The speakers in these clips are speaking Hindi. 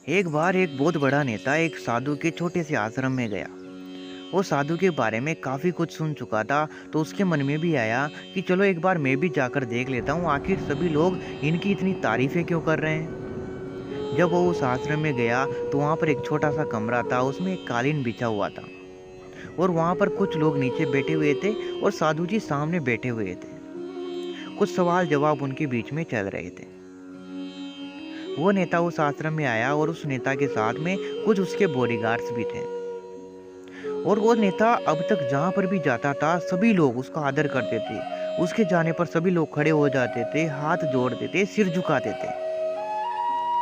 एक बार एक बहुत बड़ा नेता एक साधु के छोटे से आश्रम में गया। वो साधु के बारे में काफी कुछ सुन चुका था, तो उसके मन में भी आया कि चलो एक बार मैं भी जाकर देख लेता हूँ, आखिर सभी लोग इनकी इतनी तारीफें क्यों कर रहे हैं। जब वो उस आश्रम में गया तो वहाँ पर एक छोटा सा कमरा था, उसमें एक कालीन बिछा हुआ था और वहाँ पर कुछ लोग नीचे बैठे हुए थे और साधु जी सामने बैठे हुए थे। कुछ सवाल जवाब उनके बीच में चल रहे थे। वो नेता उस आश्रम में आया और उस नेता के साथ में कुछ उसके बॉडीगार्ड्स भी थे। और वो नेता अब तक जहाँ पर भी जाता था सभी लोग उसका आदर करते थे। उसके जाने पर सभी लोग खड़े हो जाते थे, हाथ जोड़ते थे, सिर झुकाते थे।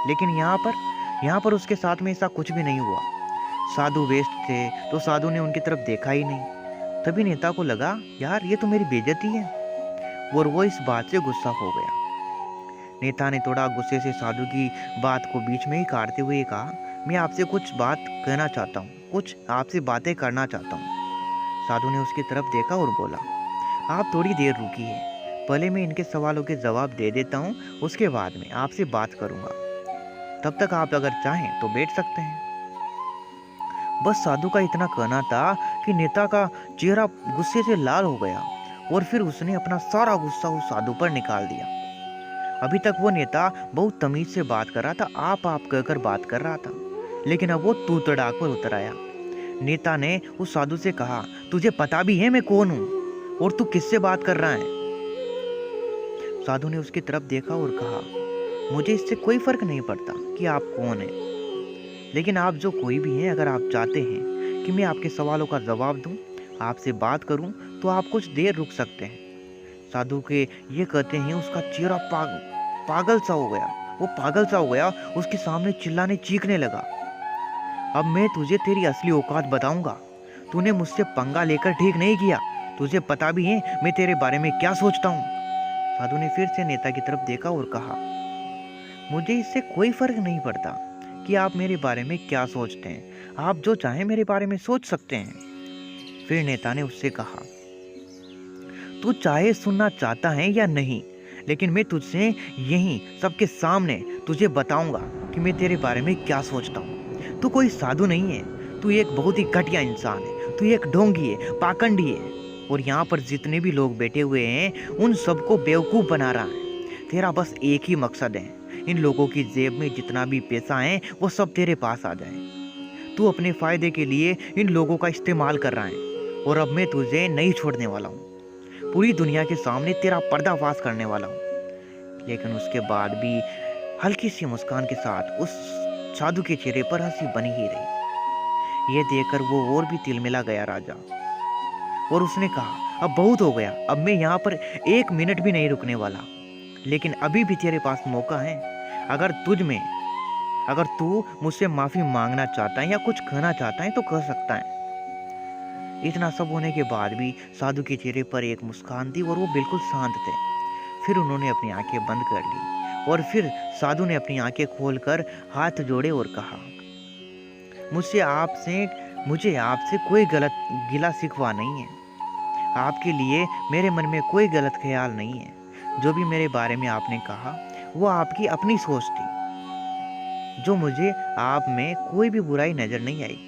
लेकिन यहाँ पर उसके साथ में ऐसा कुछ भी नहीं हुआ। साधु वेस्ट थे तो साधु ने उनकी तरफ देखा ही नहीं। तभी नेता को लगा, यार ये तो मेरी बेइज्जती है, और वो इस बात से गुस्सा हो गया। नेता ने थोड़ा गुस्से से साधु की बात को बीच में ही काटते हुए कहा, मैं आपसे कुछ बात कहना चाहता हूँ, कुछ आपसे बातें करना चाहता हूँ। साधु ने उसकी तरफ देखा और बोला, आप थोड़ी देर रुकिए, पहले मैं इनके सवालों के जवाब दे देता हूँ, उसके बाद में आपसे बात करूँगा। तब तक आप अगर चाहें तो बैठ सकते हैं। बस साधु का इतना कहना था कि नेता का चेहरा गुस्से से लाल हो गया और फिर उसने अपना सारा गुस्सा उस साधु पर निकाल दिया। अभी तक वो नेता बहुत तमीज से बात कर रहा था, आप कहकर बात कर रहा था, लेकिन अब वो तू तड़ाक पर उतर आया। नेता ने उस साधु से कहा, तुझे पता भी है मैं कौन हूँ और तू किससे बात कर रहा है। साधु ने उसकी तरफ देखा और कहा, मुझे इससे कोई फर्क नहीं पड़ता कि आप कौन हैं, लेकिन आप जो कोई भी हैं, अगर आप चाहते हैं कि मैं आपके सवालों का जवाब दूं, आपसे बात करूं, तो आप कुछ देर रुक सकते हैं। साधु के ये कहते हैं उसका चेहरा पागल सा हो गया। वो पागल सा हो गया, उसके सामने चिल्लाने चीखने लगा, अब मैं तुझे तेरी असली औकात बताऊंगा। तूने मुझसे पंगा लेकर ठीक नहीं किया, तुझे पता भी है मैं तेरे बारे में क्या सोचता हूँ। साधु ने फिर से नेता की तरफ देखा और कहा, मुझे इससे कोई फर्क नहीं पड़ता कि आप मेरे बारे में क्या सोचते हैं, आप जो चाहें मेरे बारे में सोच सकते हैं। फिर नेता ने उससे कहा, तू चाहे सुनना चाहता है या नहीं, लेकिन मैं तुझसे यहीं सबके सामने तुझे बताऊंगा कि मैं तेरे बारे में क्या सोचता हूँ। तू कोई साधु नहीं है, तू एक बहुत ही घटिया इंसान है, तू एक ढोंगी है, पाखंडी है, और यहाँ पर जितने भी लोग बैठे हुए हैं उन सबको बेवकूफ़ बना रहा है। तेरा बस एक ही मकसद है, इन लोगों की जेब में जितना भी पैसा है वो सब तेरे पास आ जाए। तू अपने फायदे के लिए इन लोगों का इस्तेमाल कर रहा है, और अब मैं तुझे नहीं छोड़ने वाला हूँ। पूरी दुनिया के सामने तेरा पर्दाफाश करने वाला हूँ। लेकिन उसके बाद भी हल्की सी मुस्कान के साथ उस साधु के चेहरे पर हंसी बनी ही रही। ये देखकर वो और भी तिलमिला गया राजा, और उसने कहा, अब बहुत हो गया, अब मैं यहाँ पर एक मिनट भी नहीं रुकने वाला। लेकिन अभी भी तेरे पास मौका है, अगर तू मुझसे माफी मांगना चाहता है या कुछ कहना चाहता है तो कह सकता है। इतना सब होने के बाद भी साधु के चेहरे पर एक मुस्कान थी और वो बिल्कुल शांत थे। फिर उन्होंने अपनी आंखें बंद कर ली और फिर साधु ने अपनी आंखें खोलकर हाथ जोड़े और कहा, मुझे आपसे कोई गलत गिला शिकवा नहीं है। आपके लिए मेरे मन में कोई गलत ख्याल नहीं है। जो भी मेरे बारे में आपने कहा वो आपकी अपनी सोच थी, जो मुझे आप में कोई भी बुराई नजर नहीं आई।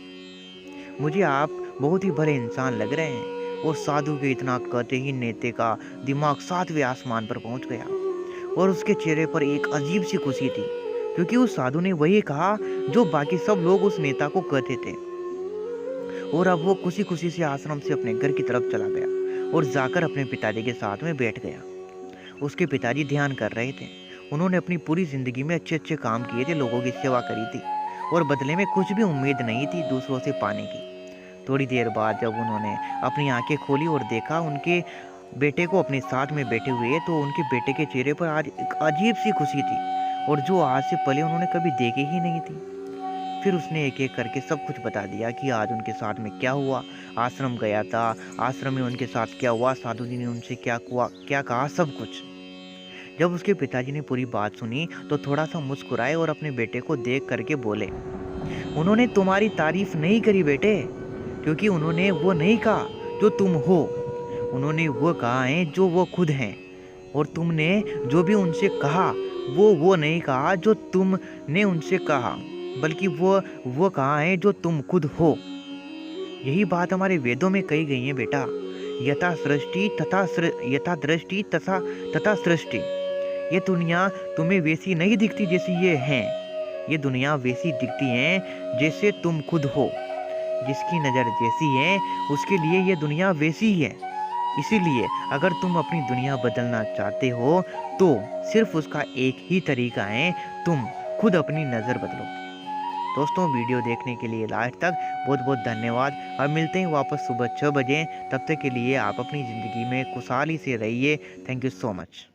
मुझे आप बहुत ही भले इंसान लग रहे हैं। और साधु के इतना कहते ही नेते का दिमाग 7वें आसमान पर पहुंच गया और उसके चेहरे पर एक अजीब सी खुशी थी, क्योंकि उस साधु ने वही कहा जो बाकी सब लोग उस नेता को कहते थे। और अब वो खुशी खुशी से आश्रम से अपने घर की तरफ चला गया और जाकर अपने पिताजी के साथ में बैठ गया। उसके पिताजी ध्यान कर रहे थे। उन्होंने अपनी पूरी जिंदगी में अच्छे अच्छे काम किए थे, लोगों की सेवा करी थी, और बदले में कुछ भी उम्मीद नहीं थी दूसरों से पाने की। थोड़ी देर बाद जब उन्होंने अपनी आंखें खोली और देखा उनके बेटे को अपने साथ में बैठे हुए, तो उनके बेटे के चेहरे पर आज एक अजीब सी खुशी थी, और जो आज से पहले उन्होंने कभी देखी ही नहीं थी। फिर उसने एक एक करके सब कुछ बता दिया कि आज उनके साथ में क्या हुआ। आश्रम गया था, आश्रम में उनके साथ क्या हुआ, साधु जी ने उनसे क्या कहा, सब कुछ। जब उसके पिताजी ने पूरी बात सुनी तो थोड़ा सा मुस्कुराए और अपने बेटे को देख करके बोले, उन्होंने तुम्हारी तारीफ नहीं करी बेटे, क्योंकि उन्होंने वो नहीं कहा जो तुम हो, उन्होंने वो कहा है जो वो खुद हैं। और तुमने जो भी उनसे कहा वो नहीं कहा जो तुमने उनसे कहा। बल्कि वो कहाँ है जो तुम खुद हो। यही बात हमारे वेदों में कही गई है बेटा। यथा दृष्टि तथा तथा सृष्टि। ये दुनिया तुम्हें वैसी नहीं दिखती जैसी ये है। ये दुनिया वैसी दिखती है जैसे तुम खुद हो। जिसकी नज़र जैसी है उसके लिए ये दुनिया वैसी ही है। इसीलिए अगर तुम अपनी दुनिया बदलना चाहते हो तो सिर्फ उसका एक ही तरीका है, तुम खुद अपनी नज़र बदलो। दोस्तों, वीडियो देखने के लिए लास्ट तक बहुत बहुत धन्यवाद। और मिलते हैं वापस सुबह 6 बजे। तब तक के लिए आप अपनी ज़िंदगी में खुशहाली से रहिए। Thank you so much.